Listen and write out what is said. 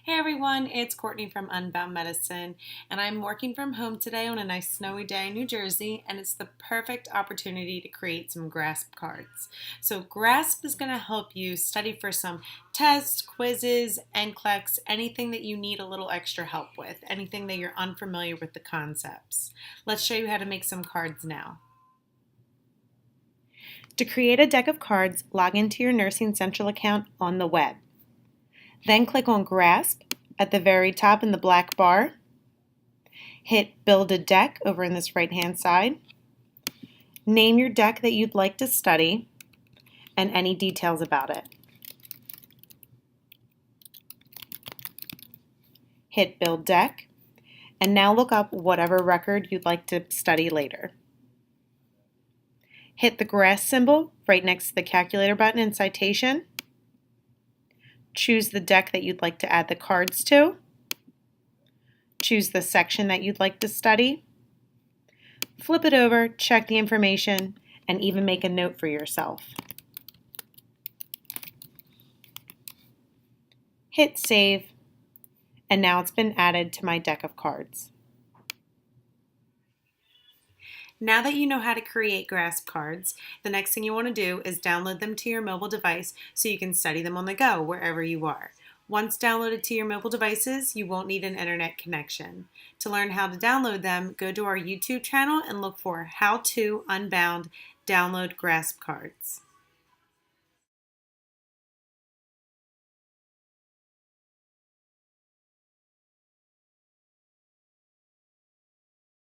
Hey everyone, it's Courtney from Unbound Medicine, and I'm working from home today on a nice snowy day in New Jersey, and it's the perfect opportunity to create some GRASP cards. So GRASP is going to help you study for some tests, quizzes, NCLEX, anything that you need a little extra help with, anything that you're unfamiliar with the concepts. Let's show you how to make some cards now. To create a deck of cards, log into your Nursing Central account on the web. Then click on GRASP at the very top in the black bar. Hit Build a Deck over in this right-hand side. Name your deck that you'd like to study and any details about it. Hit Build Deck, and now look up whatever record you'd like to study later. Hit the GRASP symbol right next to the calculator button in Citation. Choose the deck that you'd like to add the cards to. Choose the section that you'd like to study. Flip it over, check the information, and even make a note for yourself. Hit Save, and now it's been added to my deck of cards. Now that you know how to create GRASP cards, the next thing you want to do is download them to your mobile device so you can study them on the go wherever you are. Once downloaded to your mobile devices, you won't need an internet connection. To learn how to download them, go to our YouTube channel and look for How to Unbound Download GRASP Cards.